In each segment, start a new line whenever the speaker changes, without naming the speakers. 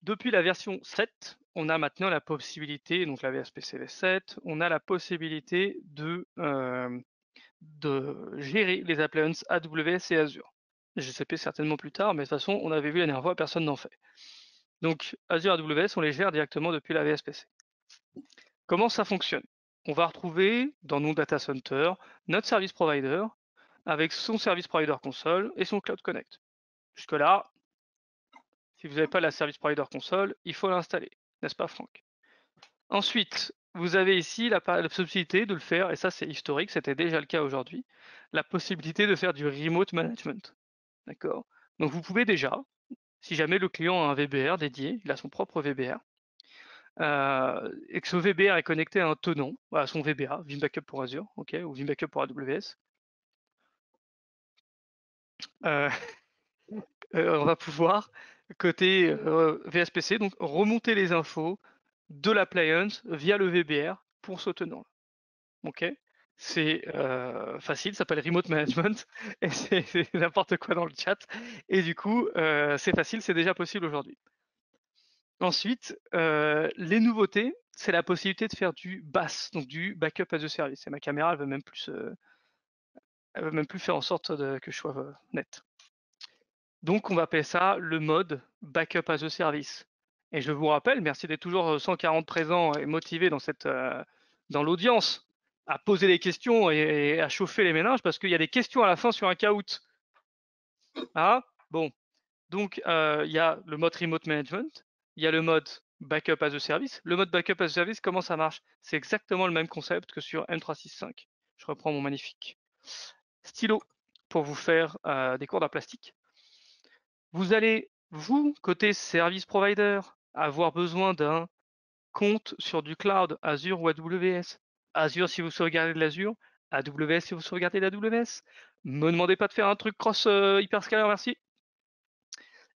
Depuis la version 7, on a maintenant la possibilité, donc la VSPC V7, on a la possibilité de gérer les appliances AWS et Azure. GCP certainement plus tard, mais de toute façon, on avait vu la dernière fois, personne n'en fait. Donc Azure AWS, on les gère directement depuis la VSPC. Comment ça fonctionne? On va retrouver dans nos data centers notre service provider avec son service provider console et son Cloud Connect. Jusque-là, si vous n'avez pas la service provider console, il faut l'installer, n'est-ce pas Franck? Ensuite, vous avez ici la possibilité de le faire, et ça c'est historique, c'était déjà le cas aujourd'hui, la possibilité de faire du remote management. D'accord? Donc vous pouvez déjà, si jamais le client a un VBR dédié, il a son propre VBR, et que ce VBR est connecté à un tenant, à son VBA, Vim Backup pour Azure, ok, ou Vim Backup pour AWS, euh, on va pouvoir, côté VSPC, donc remonter les infos de l'appliance via le VBR pour ce tenant. Ok, c'est facile, ça s'appelle Remote Management, et c'est n'importe quoi dans le chat. Et du coup, c'est facile, c'est déjà possible aujourd'hui. Ensuite, les nouveautés, c'est la possibilité de faire du BAS, donc du Backup as a Service. Et ma caméra, elle veut même plus faire en sorte que je sois net. Donc, on va appeler ça le mode Backup as a Service. Et je vous rappelle, merci d'être toujours 140 présents et motivés dans l'audience à poser des questions et à chauffer les méninges parce qu'il y a des questions à la fin sur un caout. Ah, bon. Donc, il y a le mode Remote Management, il y a le mode Backup as a Service. Le mode Backup as a Service, comment ça marche? C'est exactement le même concept que sur M365. Je reprends mon magnifique stylo pour vous faire des cours d'art plastique. Vous allez, vous, côté service provider, avoir besoin d'un compte sur du cloud, Azure ou AWS. Azure si vous sauvegardez de l'Azure, AWS si vous sauvegardez de l'AWS. Me demandez pas de faire un truc cross hyperscaler, merci.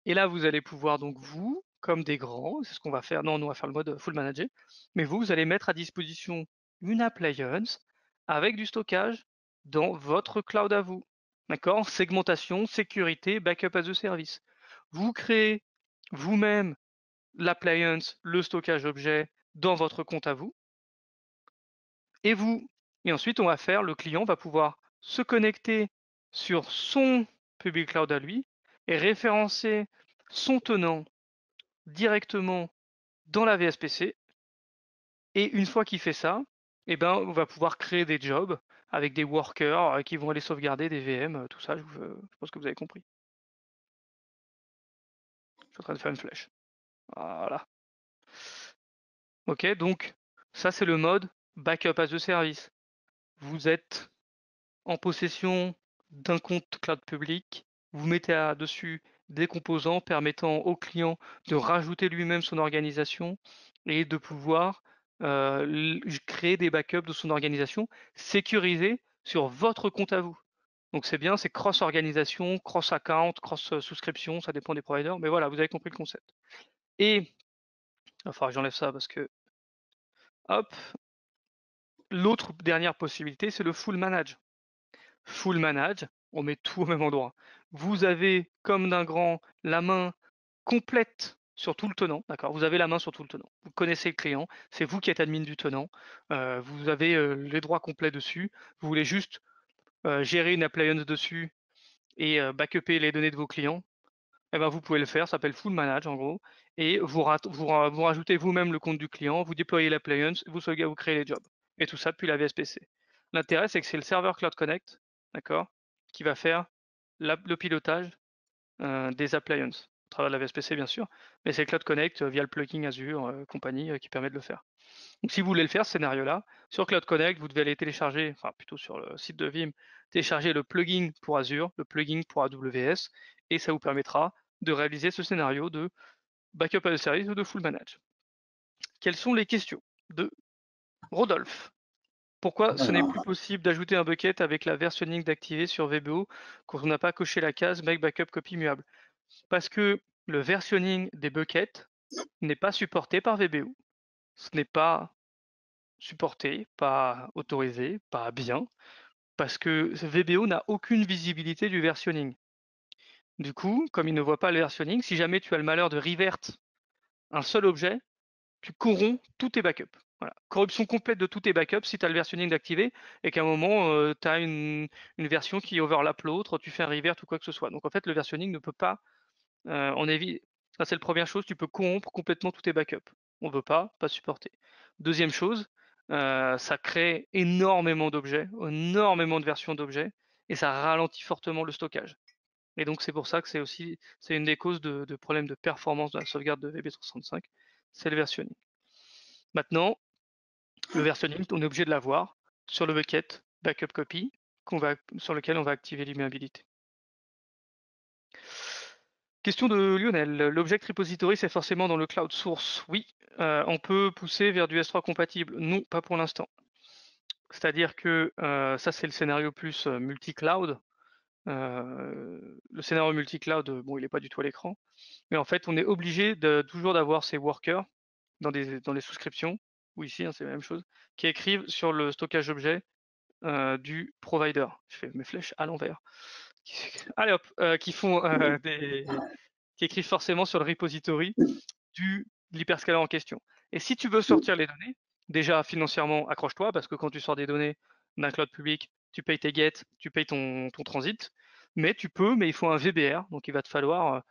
Et là, vous allez pouvoir donc vous, comme des grands, c'est ce qu'on va faire, non, on va faire le mode full manager, mais vous allez mettre à disposition une appliance avec du stockage dans votre cloud à vous. D'accord? Segmentation, sécurité, backup as a service. Vous créez vous-même l'appliance, le stockage objet dans votre compte à vous, et vous. Et ensuite, on va faire, le client va pouvoir se connecter sur son public cloud à lui et référencer son tenant directement dans la VSPC. Et une fois qu'il fait ça, eh ben, on va pouvoir créer des jobs avec des workers qui vont aller sauvegarder des VM, tout ça, je pense que vous avez compris. Je suis en train de faire une flèche. Voilà. Ok, donc ça c'est le mode backup as a service. Vous êtes en possession d'un compte cloud public, vous mettez dessus des composants permettant au client de rajouter lui-même son organisation et de pouvoir créer des backups de son organisation sécurisés sur votre compte à vous. Donc c'est bien, c'est cross-organisation, cross-account, cross-souscription, ça dépend des providers, mais voilà, vous avez compris le concept. Et, il va falloir que j'enlève ça parce que, hop, l'autre dernière possibilité, c'est le full manage. Full manage, on met tout au même endroit. Vous avez, comme d'un grand, la main complète sur tout le tenant, d'accord? Vous avez la main sur tout le tenant. Vous connaissez le client, c'est vous qui êtes admin du tenant, vous avez les droits complets dessus. Vous voulez juste gérer une appliance dessus et backuper les données de vos clients. Eh ben, vous pouvez le faire, ça s'appelle full manage en gros, et vous rajoutez vous-même le compte du client, vous déployez l'appliance, vous créez les jobs. Et tout ça depuis la VSPC. L'intérêt, c'est que c'est le serveur Cloud Connect, d'accord, qui va faire le pilotage des appliances, au travers de la VSPC bien sûr, mais c'est Cloud Connect via le plugin Azure compagnie qui permet de le faire. Donc si vous voulez le faire, ce scénario-là, sur Cloud Connect, vous devez aller télécharger, enfin plutôt sur le site de Vim, télécharger le plugin pour Azure, le plugin pour AWS, et ça vous permettra de réaliser ce scénario de backup as a service ou de full manage. Quelles sont les questions de Rodolphe? Pourquoi ce n'est plus
Alors,
possible d'ajouter un bucket avec la versionning d'activer sur VBO quand on n'a pas coché la case Make Backup Copy Muable? Parce que le versionning des buckets n'est pas supporté par VBO. Ce n'est pas supporté, pas autorisé, pas bien, parce que VBO n'a aucune visibilité du versionning. Du coup, comme il ne voit pas le versionning, si jamais tu as le malheur de revert un seul objet, tu corromps tous tes backups. Voilà. Corruption complète de tous tes backups si tu as le versionning d'activé et qu'à un moment, tu as une version qui overlap l'autre, tu fais un revert ou quoi que ce soit. Donc en fait, le versionning ne peut pas en éviter. Ça, c'est la première chose, tu peux corrompre complètement tous tes backups. On ne veut pas supporter. Deuxième chose, ça crée énormément d'objets, énormément de versions d'objets, et ça ralentit fortement le stockage. Et donc c'est pour ça que c'est une des causes de problèmes de performance de la sauvegarde de VB365, c'est le versionning. Maintenant, le versionning, on est obligé de l'avoir sur le bucket backup copy sur lequel on va activer l'immuabilité. Question de Lionel. L'object repository, c'est forcément dans le cloud source. Oui, on peut pousser vers du S3 compatible. Non, pas pour l'instant. C'est-à-dire que ça, c'est le scénario plus multi-cloud. Le scénario multi-cloud, bon, il n'est pas du tout à l'écran. Mais en fait, on est obligé toujours d'avoir ces workers dans les souscriptions, ou ici, hein, c'est la même chose, qui écrivent sur le stockage d'objets du provider. Je fais mes flèches à l'envers. Allez hop, qui font qui écrivent forcément sur le repository de l'hyperscaler en question. Et si tu veux sortir les données, déjà financièrement, accroche-toi, parce que quand tu sors des données d'un cloud public, tu payes tes gates, tu payes ton transit, mais il faut un VBR, donc il va te falloir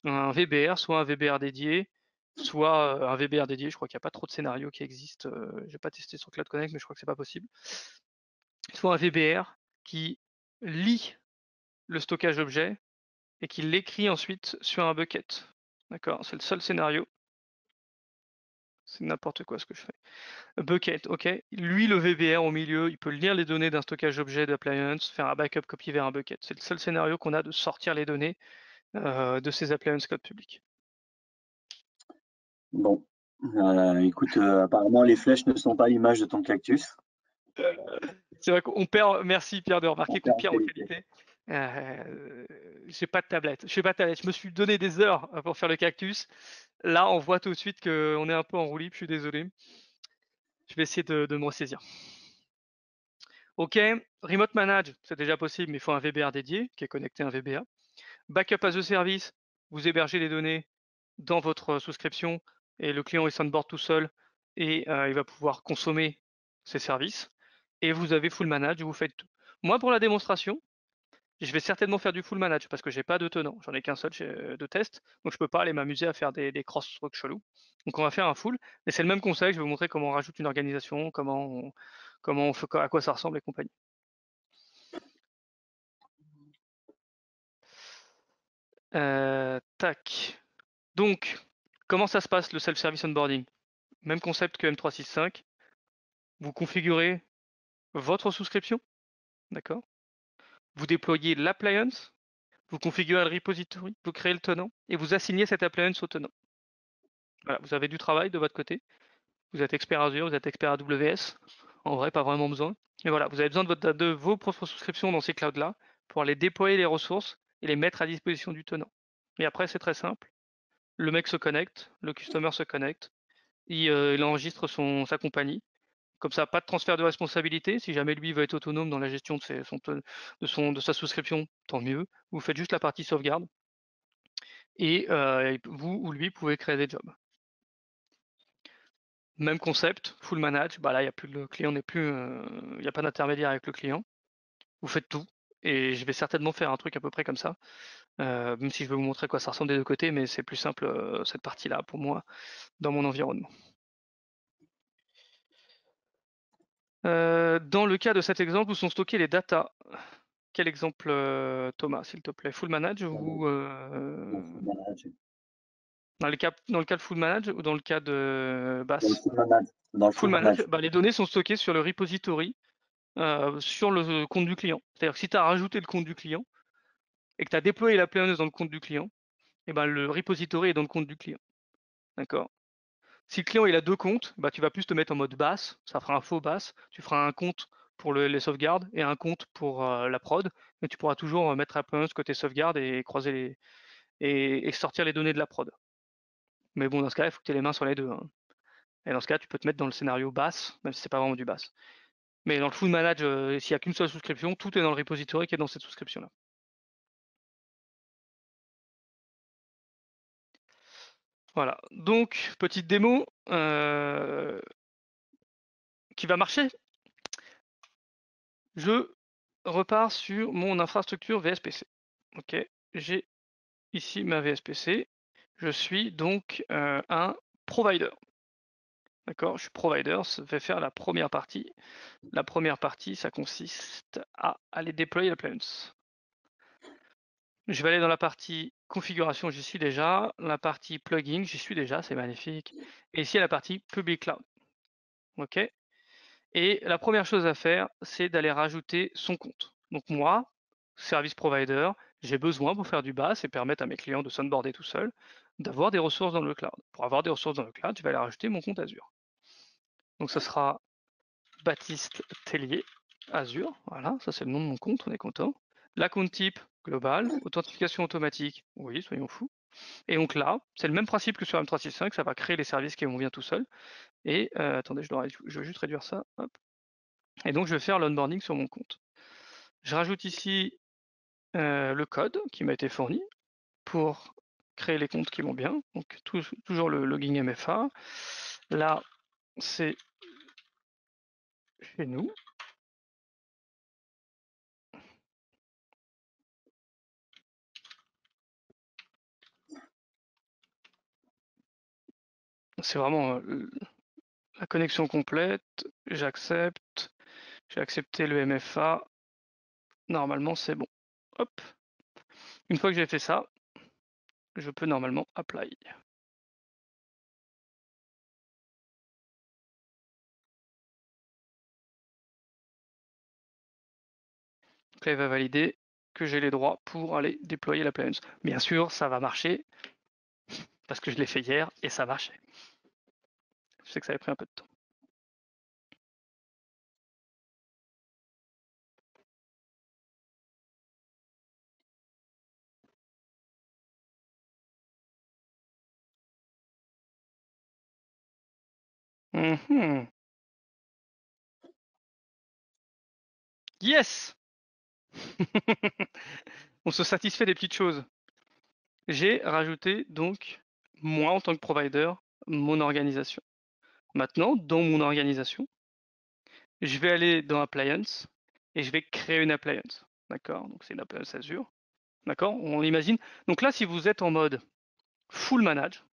un VBR, soit un VBR dédié, soit un VBR dédié. Je crois qu'il n'y a pas trop de scénarios qui existent. Je n'ai pas testé sur Cloud Connect, mais je crois que c'est pas possible. Soit un VBR qui lit le stockage d'objets et qui l'écrit ensuite sur un bucket. D'accord, c'est le seul scénario. C'est n'importe quoi ce que je fais. Bucket, ok. Lui, le VBR au milieu, il peut lire les données d'un stockage d'objets d'appliance, faire un backup copy vers un bucket. C'est le seul scénario qu'on a de sortir les données de ces appliances cloud public.
Bon, écoute, apparemment les flèches ne sont pas l'image de ton cactus.
C'est vrai qu'on perd, merci Pierre de remarquer qu'on perd en
qualité.
qualité. J'ai pas de tablette. Je me suis donné des heures pour faire le cactus. Là, on voit tout de suite qu'on est un peu en roue libre, je suis désolé. Je vais essayer de me ressaisir. Ok, Remote Manage, c'est déjà possible, mais il faut un VBR dédié qui est connecté à un VBA. Backup as a service, vous hébergez les données dans votre souscription et le client il s'onboard tout seul et il va pouvoir consommer ces services. Et vous avez Full Manage, vous faites tout. Moi, pour la démonstration, je vais certainement faire du Full Manage parce que j'ai pas de tenant, j'en ai qu'un seul de test, donc je peux pas aller m'amuser à faire des cross-trucs chelous. Donc on va faire un full, mais c'est le même conseil, je vais vous montrer comment on rajoute une organisation, comment on fait, à quoi ça ressemble et compagnie. Tac. Donc, comment ça se passe le self-service onboarding? Même concept que M365. Vous configurez votre souscription, d'accord? Vous déployez l'appliance, vous configurez le repository, vous créez le tenant et vous assignez cette appliance au tenant. Voilà, vous avez du travail de votre côté. Vous êtes expert Azure, vous êtes expert AWS. En vrai, pas vraiment besoin. Mais voilà, vous avez besoin de vos propres souscriptions dans ces clouds-là pour aller déployer les ressources et les mettre à disposition du tenant. Et après, c'est très simple. Le mec se connecte, le customer se connecte, il enregistre sa compagnie. Comme ça, pas de transfert de responsabilité. Si jamais lui veut être autonome dans la gestion de sa souscription, tant mieux. Vous faites juste la partie sauvegarde. Et vous ou lui pouvez créer des jobs. Même concept, full manage. Bah là, il y a plus le client n'est plus, il n'y a pas d'intermédiaire avec le client. Vous faites tout. Et je vais certainement faire un truc à peu près comme ça. Même si je vais vous montrer quoi ça ressemble des deux côtés, mais c'est plus simple cette partie-là pour moi dans mon environnement. Dans le cas de cet exemple où sont stockées les datas, quel exemple, Thomas, s'il te plaît? Full manage ou dans le cas de full manage ou dans le cas de bass?
Dans le
Full
full
manage,
manage.
bah, les données sont stockées sur le repository, sur le compte du client. C'est-à-dire que si tu as rajouté le compte du client et que tu as déployé l'appliance dans le compte du client, et ben le repository est dans le compte du client. D'accord? Si le client il a deux comptes, bah, tu vas plus te mettre en mode bass, ça fera un faux bass. Tu feras un compte pour les sauvegardes et un compte pour la prod, mais tu pourras toujours mettre l'appliance côté sauvegarde et croiser et sortir les données de la prod. Mais bon, dans ce cas, il faut que tu aies les mains sur les deux, hein. Et dans ce cas, tu peux te mettre dans le scénario bass, même si c'est pas vraiment du bass. Mais dans le full manage, s'il n'y a qu'une seule souscription, tout est dans le repository qui est dans cette souscription-là. Voilà, donc petite démo qui va marcher. Je repars sur mon infrastructure VSPC. Ok, j'ai ici ma VSPC. Je suis donc un provider. D'accord, je suis provider, ça fait faire la première partie. La première partie, ça consiste à aller déployer l'appliance. Je vais aller dans la partie configuration, j'y suis déjà. La partie plugin, j'y suis déjà, c'est magnifique. Et ici, la partie public cloud. OK. Et la première chose à faire, c'est d'aller rajouter son compte. Donc moi, service provider, j'ai besoin pour faire du BaaS et permettre à mes clients de s'onboarder tout seuls, d'avoir des ressources dans le cloud. Pour avoir des ressources dans le cloud, je vais aller rajouter mon compte Azure. Donc ce sera Baptiste Tellier, Azure. Voilà, ça c'est le nom de mon compte, on est content. La compte type global, authentification automatique, oui, soyons fous. Et donc là, c'est le même principe que sur M365, ça va créer les services qui vont bien tout seul. Et attendez, je vais juste réduire ça. Hop. Et donc je vais faire l'onboarding sur mon compte. Je rajoute ici le code qui m'a été fourni pour créer les comptes qui vont bien. Donc toujours le login MFA. Là, c'est chez nous. C'est vraiment la connexion complète. J'accepte. J'ai accepté le MFA. Normalement, c'est bon. Hop. Une fois que j'ai fait ça, je peux normalement apply. Donc là, il va valider que j'ai les droits pour aller déployer l'appliance. Bien sûr, ça va marcher parce que je l'ai fait hier et ça marchait. Je sais que ça avait pris un peu de temps. Mhm. Yes. On se satisfait des petites choses. J'ai rajouté donc, moi en tant que provider, mon organisation. Maintenant, dans mon organisation, je vais aller dans Appliance et je vais créer une appliance. D'accord? Donc c'est une appliance Azure. D'accord? On imagine. Donc là, si vous êtes en mode full manage,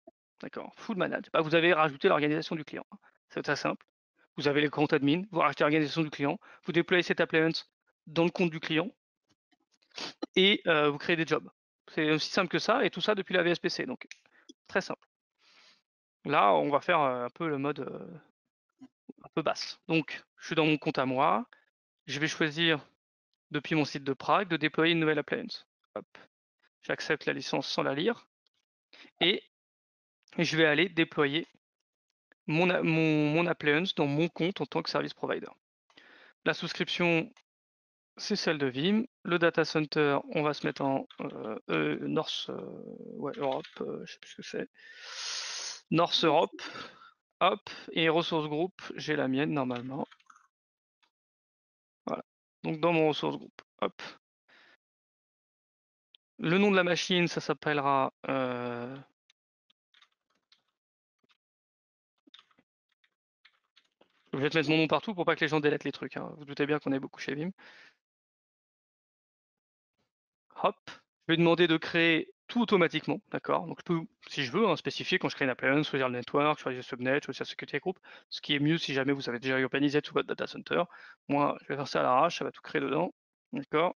d'accord, full manage, bah, vous avez rajouté l'organisation du client. C'est très simple. Vous avez les comptes admin, vous rajoutez l'organisation du client, vous déployez cette appliance dans le compte du client et vous créez des jobs. C'est aussi simple que ça et tout ça depuis la VSPC. Donc très simple. Là, on va faire un peu le mode un peu basse. Donc je suis dans mon compte à moi, je vais choisir depuis mon site de Prague de déployer une nouvelle appliance. Hop. J'accepte la licence sans la lire et je vais aller déployer mon appliance dans mon compte en tant que service provider. La souscription, c'est celle de Vim. Le data center, on va se mettre en North ouais, Europe, je sais plus ce que c'est. North Europe. Hop. Et ressources group, j'ai la mienne normalement. Voilà. Donc dans mon ressources group. Hop. Le nom de la machine, ça s'appellera je vais te mettre mon nom partout pour pas que les gens délettent les trucs. Hein. Vous doutez bien qu'on est beaucoup chez Vim. Hop. Je vais demander de créer tout automatiquement, d'accord? Donc je peux, si je veux, hein, spécifier quand je crée une appliance, choisir le network, choisir le subnet, choisir le security group, ce qui est mieux si jamais vous avez déjà urbanisé tout votre data center. Moi, je vais faire ça à l'arrache, ça va tout créer dedans, d'accord?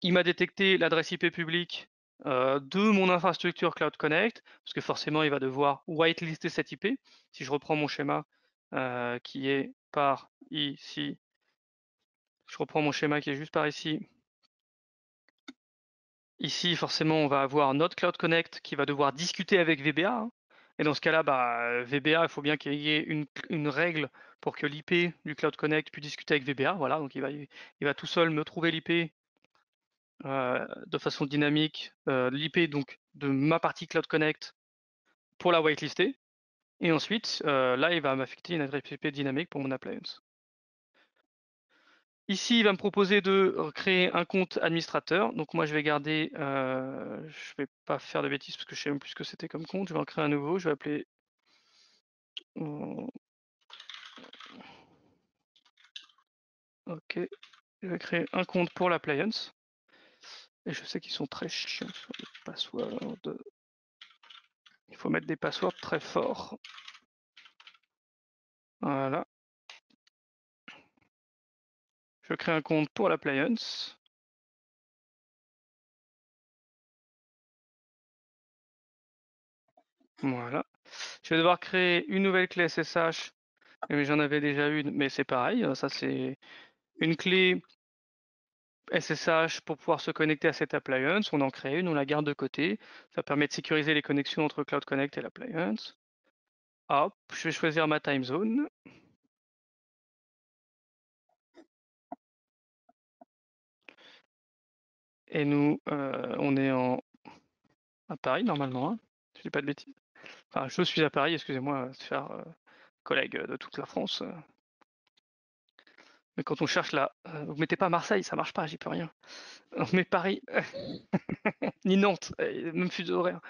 Il m'a détecté l'adresse IP publique de mon infrastructure Cloud Connect, parce que forcément, il va devoir whitelister cette IP. Si je reprends mon schéma qui est par ici, je reprends mon schéma qui est juste par ici. Ici, forcément, on va avoir notre Cloud Connect qui va devoir discuter avec VBA. Hein. Et dans ce cas-là, bah, VBA, il faut bien qu'il y ait une règle pour que l'IP du Cloud Connect puisse discuter avec VBA. Voilà, donc il va tout seul me trouver l'IP de façon dynamique, l'IP donc de ma partie Cloud Connect pour la whitelister. Et ensuite, là, il va m'affecter une adresse IP dynamique pour mon appliance. Ici, il va me proposer de créer un compte administrateur. Donc moi, je vais garder, je vais pas faire de bêtises parce que je sais même plus ce que c'était comme compte. Je vais en créer un nouveau. Je vais appeler. Ok. Je vais créer un compte pour l'appliance. Et je sais qu'ils sont très chiants sur les passwords. Il faut mettre des passwords très forts. Voilà. Je crée un compte pour l'appliance. Voilà. Je vais devoir créer une nouvelle clé SSH. Mais j'en avais déjà une, mais c'est pareil. Ça, c'est une clé SSH pour pouvoir se connecter à cette appliance. On en crée une, on la garde de côté. Ça permet de sécuriser les connexions entre Cloud Connect et l'appliance. Hop, je vais choisir ma time zone. Et nous, on est à Paris normalement. Hein. Je dis pas de bêtises. Enfin, je suis à Paris, excusez-moi, faire collègue de toute la France. Mais quand on cherche là, vous mettez pas Marseille, ça marche pas, j'y peux rien. On met Paris, ni Nantes, même fuseau horaire.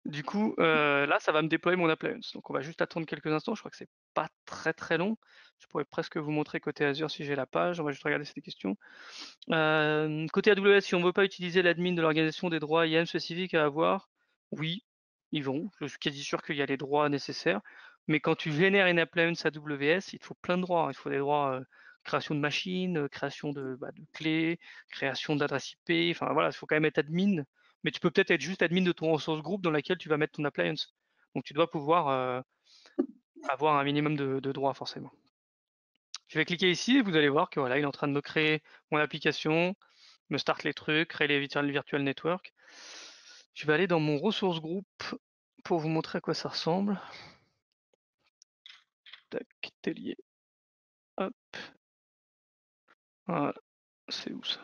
Du coup, là, ça va me déployer mon appliance. Donc on va juste attendre quelques instants. Je crois que c'est pas très très long. Je pourrais presque vous montrer côté Azure si j'ai la page. On va juste regarder ces questions. Côté AWS, si on ne veut pas utiliser l'admin de l'organisation des droits IAM spécifiques à avoir, oui, ils vont. Je suis quasi sûr qu'il y a les droits nécessaires. Mais quand tu génères une appliance AWS, il te faut plein de droits. Il faut des droits création de machines, création de clés, création d'adresse IP. Enfin voilà, il faut quand même être admin. Mais tu peux peut-être être juste admin de ton ressource group dans laquelle tu vas mettre ton appliance. Donc tu dois pouvoir avoir un minimum de droits forcément. Je vais cliquer ici et vous allez voir que voilà, il est en train de me créer mon application, me start les trucs, créer les virtual network. Je vais aller dans mon ressource group pour vous montrer à quoi ça ressemble. Tac, Tellier. Hop. Voilà, c'est où ça?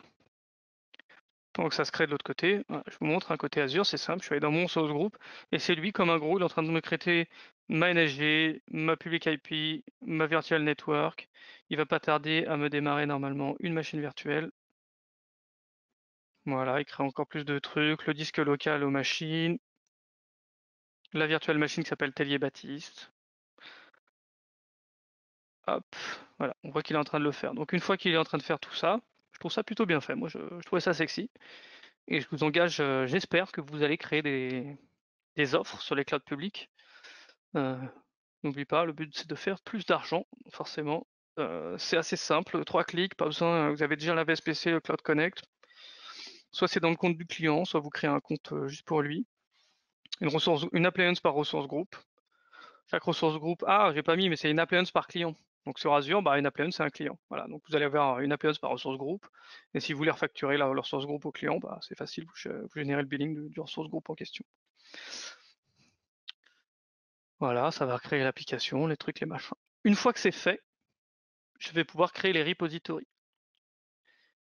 Pendant que ça se crée de l'autre côté, voilà, je vous montre un côté Azure, c'est simple, je suis allé dans mon source group et c'est lui comme un gros, il est en train de me créer ma NSG, ma public IP, ma virtual network. Il va pas tarder à me démarrer normalement une machine virtuelle. Voilà, il crée encore plus de trucs, le disque local aux machines, la virtuelle machine qui s'appelle Tellier Baptiste. Hop, voilà, on voit qu'il est en train de le faire. Donc une fois qu'il est en train de faire tout ça, je trouve ça plutôt bien fait. Moi, je trouvais ça sexy. Et je vous engage, j'espère que vous allez créer des offres sur les clouds publics. N'oublie pas, le but c'est de faire plus d'argent, forcément. C'est assez simple, 3 clics, pas besoin, vous avez déjà la VSPC, le Cloud Connect. Soit c'est dans le compte du client, soit vous créez un compte juste pour lui. Une appliance par ressource group. Chaque ressource group, j'ai pas mis, mais c'est une appliance par client. Donc sur Azure, une appliance c'est un client. Voilà, donc vous allez avoir une appliance par ressource group. Et si vous voulez refacturer la ressource group au client, c'est facile, vous générez le billing du ressource group en question. Voilà, ça va créer l'application, les trucs, les machins. Une fois que c'est fait, je vais pouvoir créer les repositories.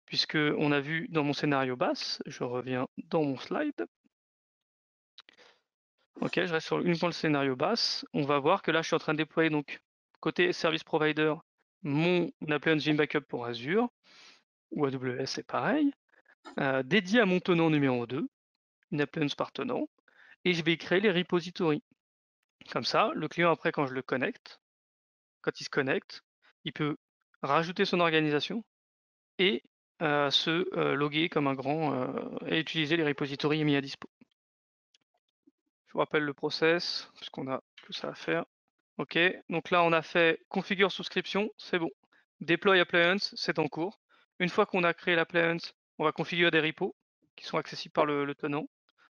Puisque on a vu dans mon scénario basse, je reviens dans mon slide. Ok, je reste sur uniquement le scénario basse. On va voir que là, je suis en train de déployer donc côté service provider mon appliance Gym Backup pour Azure ou AWS, c'est pareil, dédié à mon tenant numéro 2, une appliance par tenant, et je vais créer les repositories. Comme ça, le client après, quand je le connecte, quand il se connecte, il peut rajouter son organisation et se loguer comme un grand et utiliser les repositories mis à dispo. Je vous rappelle le process, puisqu'on a que ça à faire. Ok, donc là on a fait configure souscription, c'est bon. Deploy appliance, c'est en cours. Une fois qu'on a créé l'appliance, on va configurer des repos qui sont accessibles par le tenant.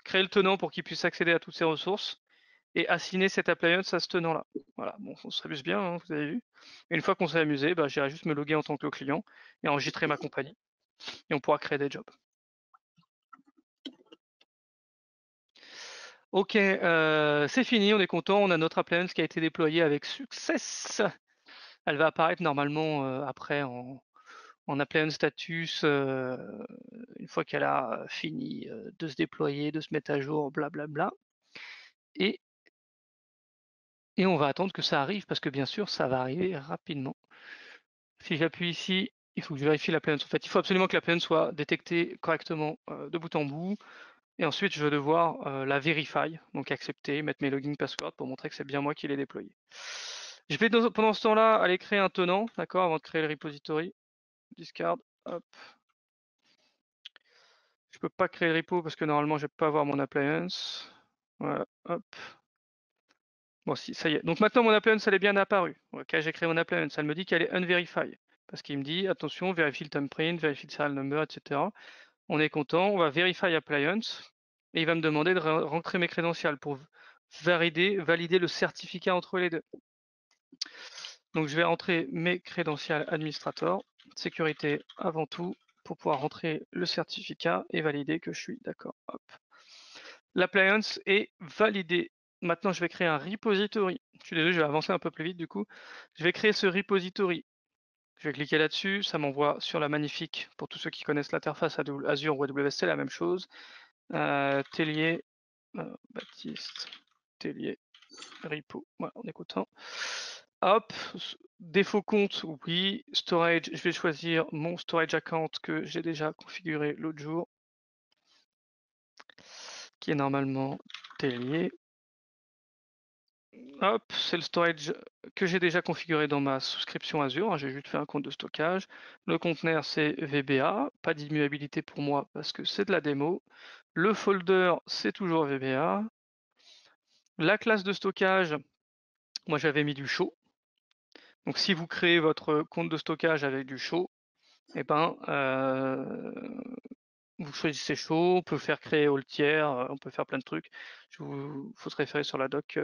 Créer le tenant pour qu'il puisse accéder à toutes ces ressources et assigner cette appliance à ce tenant-là. Voilà, bon, on s'amuse bien, hein, vous avez vu. Et une fois qu'on s'est amusé, j'irai juste me loguer en tant que client et enregistrer ma compagnie. Et on pourra créer des jobs. Ok, c'est fini, on est content, on a notre appliance qui a été déployée avec succès. Elle va apparaître normalement après en appliance status une fois qu'elle a fini de se déployer, de se mettre à jour, blablabla. Et, et on va attendre que ça arrive parce que bien sûr ça va arriver rapidement. Si j'appuie ici, il faut que je vérifie l'appliance. En fait, il faut absolument que l'appliance soit détectée correctement de bout en bout. Et ensuite, je vais devoir la verify, donc accepter, mettre mes login passwords pour montrer que c'est bien moi qui l'ai déployé. Je vais pendant ce temps-là aller créer un tenant, d'accord, avant de créer le repository. Discard, hop. Je peux pas créer le repo parce que normalement je vais pas avoir mon appliance. Voilà, hop. Bon, si, ça y est. Donc maintenant mon appliance elle est bien apparue. Ok, j'ai créé mon appliance. Elle me dit qu'elle est unverified. Parce qu'il me dit, attention, vérifie le thumbprint, vérifie le serial number, etc. On est content, on va verify appliance. Et il va me demander de rentrer mes crédentials pour valider le certificat entre les deux. Donc je vais rentrer mes crédentials administrator, sécurité avant tout, pour pouvoir rentrer le certificat et valider que je suis d'accord. L'appliance est validée. Maintenant, je vais créer un repository. Je suis désolé, je vais avancer un peu plus vite du coup. Je vais créer ce repository. Je vais cliquer là-dessus, ça m'envoie sur la magnifique, pour tous ceux qui connaissent l'interface Azure ou AWS, c'est la même chose. Tellier, Baptiste, Tellier, repo. Voilà, on est content. Hop, défaut compte, oui. Storage, je vais choisir mon storage account que j'ai déjà configuré l'autre jour, qui est normalement Tellier. Hop, c'est le storage que j'ai déjà configuré dans ma souscription Azure. J'ai juste fait un compte de stockage. Le conteneur, c'est VBA. Pas d'immuabilité pour moi parce que c'est de la démo. Le folder, c'est toujours VBA. La classe de stockage, moi j'avais mis du show. Donc si vous créez votre compte de stockage avec du show, eh ben, vous choisissez show, on peut faire créer all tiers, on peut faire plein de trucs. Faut se référer sur la doc.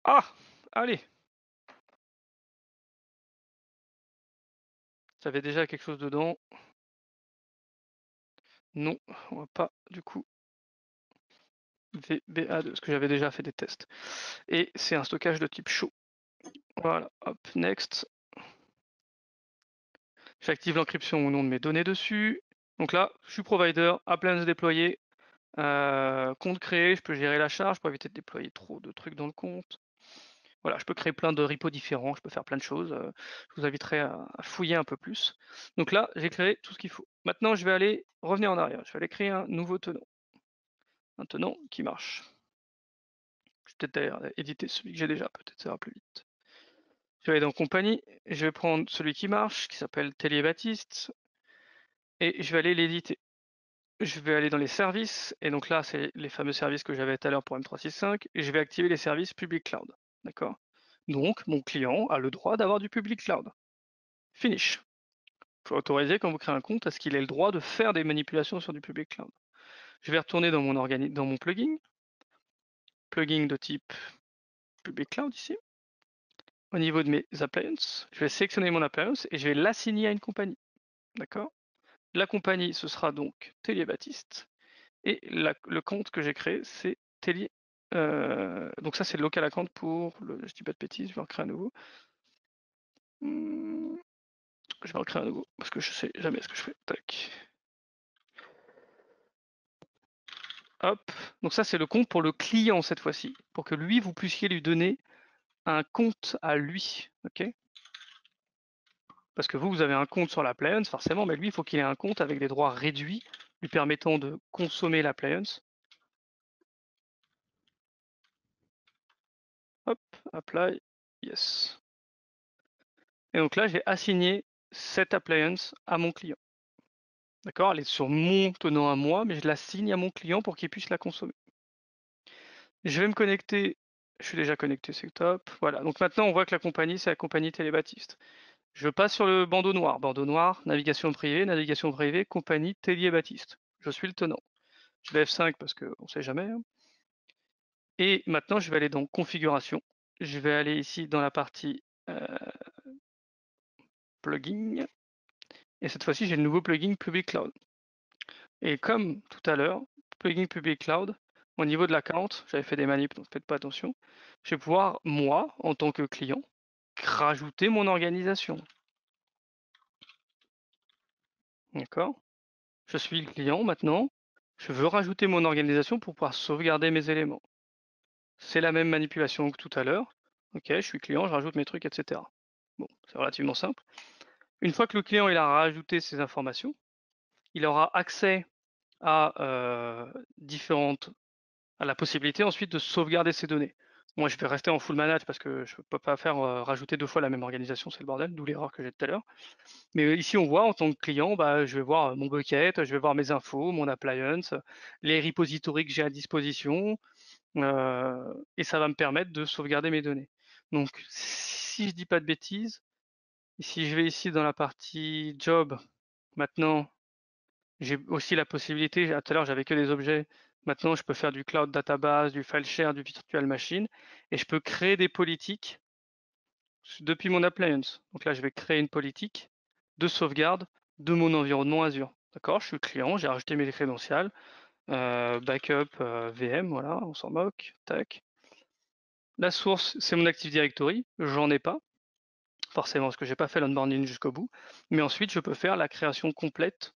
Ah, allez, j'avais déjà quelque chose dedans. Non, on va pas du coup VBA2, parce que j'avais déjà fait des tests. Et c'est un stockage de type show. Voilà, hop, next. J'active l'encryption au nom de mes données dessus. Donc là, je suis provider, appliance déployé, compte créé, je peux gérer la charge pour éviter de déployer trop de trucs dans le compte. Voilà, je peux créer plein de repos différents, je peux faire plein de choses. Je vous inviterai à fouiller un peu plus. Donc là, j'ai créé tout ce qu'il faut. Maintenant, je vais aller revenir en arrière. Je vais aller créer un nouveau tenant. Un tenant qui marche. Je vais peut-être d'ailleurs éditer celui que j'ai déjà, peut-être ça ira plus vite. Je vais aller dans compagnie, je vais prendre celui qui marche, qui s'appelle Tellier Baptiste, et je vais aller l'éditer. Je vais aller dans les services, et donc là, c'est les fameux services que j'avais tout à l'heure pour M365, et je vais activer les services public cloud. D'accord? Donc, mon client a le droit d'avoir du public cloud. Finish. Il faut autoriser quand vous créez un compte à ce qu'il ait le droit de faire des manipulations sur du public cloud. Je vais retourner dans mon plugin de type public cloud ici. Au niveau de mes appliances, je vais sélectionner mon appliance et je vais l'assigner à une compagnie. D'accord? La compagnie, ce sera donc Tellier Baptiste. Et le compte que j'ai créé, c'est Tellier. Donc ça, c'est le local account pour je dis pas de bêtises, je vais en créer un nouveau. Je vais en créer un nouveau parce que je sais jamais ce que je fais. Tac. Hop. Donc ça, c'est le compte pour le client cette fois-ci, pour que lui, vous puissiez lui donner un compte à lui. Ok? Parce que vous avez un compte sur l'appliance, forcément, mais lui, il faut qu'il ait un compte avec des droits réduits, lui permettant de consommer l'appliance. Hop, apply, yes. Et donc là, j'ai assigné cette appliance à mon client. D'accord? Elle est sur mon tenant à moi, mais je l'assigne à mon client pour qu'il puisse la consommer. Je vais me connecter. Je suis déjà connecté, c'est top. Voilà, donc maintenant, on voit que la compagnie, c'est la compagnie Tellier Baptiste. Je passe sur le bandeau noir. Bandeau noir, navigation privée, compagnie Tellier Baptiste. Je suis le tenant. Je vais F5 parce qu'on ne sait jamais. Hein. Et maintenant, je vais aller dans configuration. Je vais aller ici dans la partie plugin. Et cette fois-ci, j'ai le nouveau plugin Public Cloud. Et comme tout à l'heure, plugin Public Cloud, au niveau de l'account, j'avais fait des manips, donc faites pas attention. Je vais pouvoir, moi, en tant que client, rajouter mon organisation. D'accord? Je suis le client maintenant. Je veux rajouter mon organisation pour pouvoir sauvegarder mes éléments. C'est la même manipulation que tout à l'heure. Ok, je suis client, je rajoute mes trucs, etc. Bon, c'est relativement simple. Une fois que le client il a rajouté ces informations, il aura accès à à la possibilité ensuite de sauvegarder ces données. Moi, je vais rester en full manage parce que je ne peux pas faire rajouter 2 fois la même organisation, c'est le bordel, d'où l'erreur que j'ai tout à l'heure. Mais ici, on voit en tant que client, bah, je vais voir mon bucket, je vais voir mes infos, mon appliance, les repositories que j'ai à disposition, et ça va me permettre de sauvegarder mes données. Donc, si je dis pas de bêtises, si je vais ici dans la partie job, maintenant, j'ai aussi la possibilité, tout à l'heure j'avais que des objets, maintenant je peux faire du cloud database, du file share, du virtual machine, et je peux créer des politiques depuis mon appliance. Donc là je vais créer une politique de sauvegarde de mon environnement Azure. D'accord, je suis client, j'ai rajouté mes crédentials, backup VM, voilà, on s'en moque, tac. La source, c'est mon Active Directory, j'en ai pas, forcément parce que j'ai pas fait l'onboarding jusqu'au bout, mais ensuite je peux faire la création complète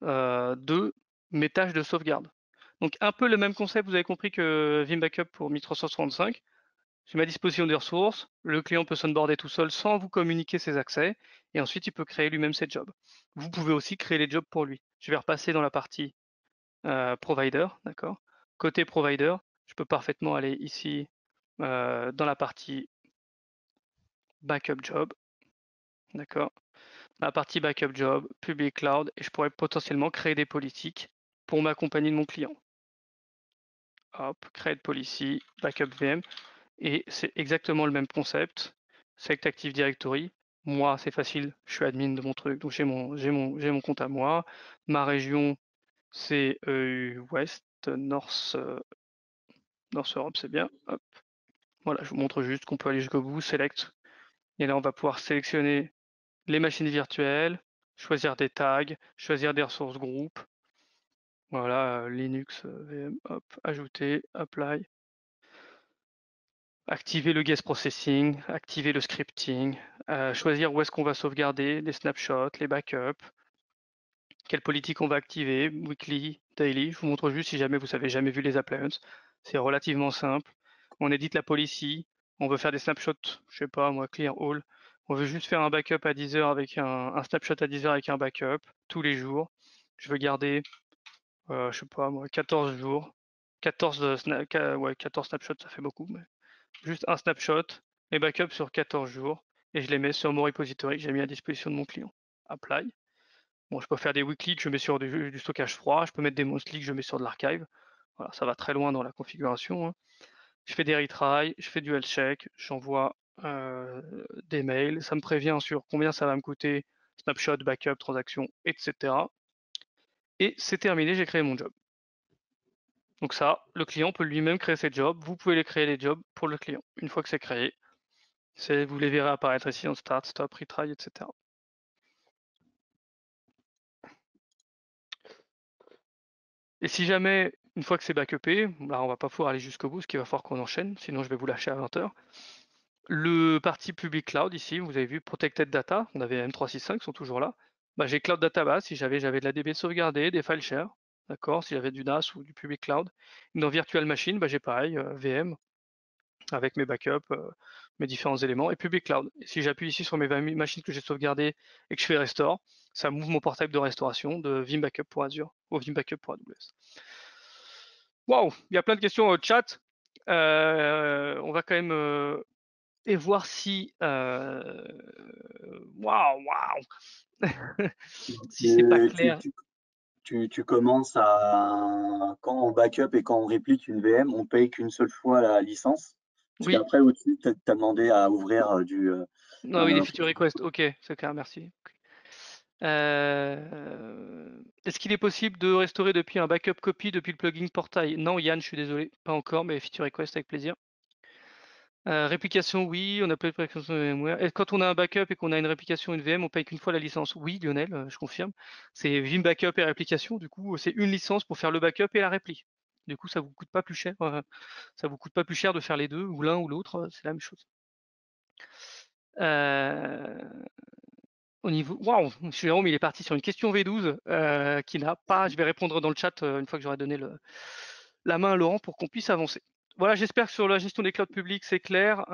de mes tâches de sauvegarde. Donc un peu le même concept, vous avez compris que Vim Backup pour 1365. J'ai ma disposition des ressources, le client peut s'onboarder tout seul sans vous communiquer ses accès, et ensuite il peut créer lui-même ses jobs. Vous pouvez aussi créer les jobs pour lui. Je vais repasser dans la partie provider, d'accord. Côté provider, je peux parfaitement aller ici dans la partie backup job, d'accord. La partie backup job, public cloud, et je pourrais potentiellement créer des politiques pour m'accompagner de mon client. Hop, create policy, backup VM, et c'est exactement le même concept. Select Active Directory. Moi, c'est facile, je suis admin de mon truc, donc j'ai mon compte à moi. Ma région, c'est West, North, North Europe, c'est bien. Hop. Voilà, je vous montre juste qu'on peut aller jusqu'au bout, select. Et là, on va pouvoir sélectionner les machines virtuelles, choisir des tags, choisir des ressources groupes. Voilà, Linux, VM, hop, ajouter, apply. Activer le guest processing, activer le scripting, choisir où est-ce qu'on va sauvegarder, les snapshots, les backups, quelle politique on va activer, weekly, daily. Je vous montre juste si jamais vous avez jamais vu les appliances. C'est relativement simple. On édite la policy, on veut faire des snapshots, je sais pas moi, clear all. On veut juste faire un backup à 10 heures avec un snapshot à 10 heures avec un backup tous les jours. Je veux garder, je sais pas moi, 14 jours. 14, ouais, 14 snapshots, ça fait beaucoup, mais juste un snapshot, mes backups sur 14 jours, et je les mets sur mon repository que j'ai mis à disposition de mon client. Apply. Bon, je peux faire des weekly que je mets sur du stockage froid, je peux mettre des monthly que je mets sur de l'archive. Voilà, ça va très loin dans la configuration, hein. Je fais des retries, je fais du health check, j'envoie des mails, ça me prévient sur combien ça va me coûter, snapshot, backup, transaction, etc. Et c'est terminé, j'ai créé mon job. Donc ça, le client peut lui-même créer ses jobs, vous pouvez les créer les jobs pour le client. Une fois que c'est créé, vous les verrez apparaître ici en start, stop, retry, etc. Et si jamais, une fois que c'est backupé, là on va pas pouvoir aller jusqu'au bout, parce qu'il va falloir qu'on enchaîne, sinon je vais vous lâcher à 20 h. Le parti public cloud ici, vous avez vu Protected Data, on avait M365, ils sont toujours là. Bah, j'ai Cloud Database, si j'avais de la DB sauvegardée, des file share, d'accord, si j'avais du NAS ou du public cloud. Dans Virtual Machine, bah, j'ai pareil, VM, avec mes backups, mes différents éléments, et public cloud. Et si j'appuie ici sur mes 20 machines que j'ai sauvegardées et que je fais restore, ça m'ouvre mon portail de restauration de Vim Backup pour Azure au Vim Backup pour AWS. Waouh, il y a plein de questions au chat. On va quand même et voir si waouh, si c'est pas
Et
clair.
tu commences à, quand on backup et quand on réplique une VM, on paye qu'une seule fois la licence. Parce
Oui,
qu'après, au-dessus, tu as demandé à ouvrir
non, oui, les
un
feature requests. Ok, c'est clair, merci. Est-ce qu'il est possible de restaurer depuis un backup copy depuis le plugin Portail? Non, Yann, je suis désolé, pas encore, mais feature request avec plaisir. Réplication, oui, on appelle réplication de VMware. Et quand on a un backup et qu'on a une réplication, une VM, on paye qu'une fois la licence. Oui, Lionel, je confirme. C'est Vim Backup et réplication. Du coup, c'est une licence pour faire le backup et la répli. Du coup, ça vous coûte pas plus cher. Ça vous coûte pas plus cher de faire les deux, ou l'un ou l'autre. C'est la même chose. Euh, Au niveau, waouh, Jérôme, il est parti sur une question V12 qui n'a pas. Je vais répondre dans le chat une fois que j'aurai donné la main à Laurent pour qu'on puisse avancer. Voilà, j'espère que sur la gestion des clouds publics, c'est clair.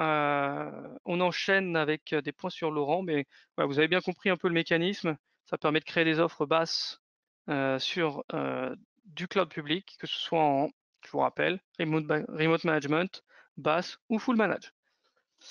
On enchaîne avec des points sur Laurent, mais voilà, vous avez bien compris un peu le mécanisme. Ça permet de créer des offres basses sur du cloud public, que ce soit en, je vous rappelle, remote management, basse ou full manage.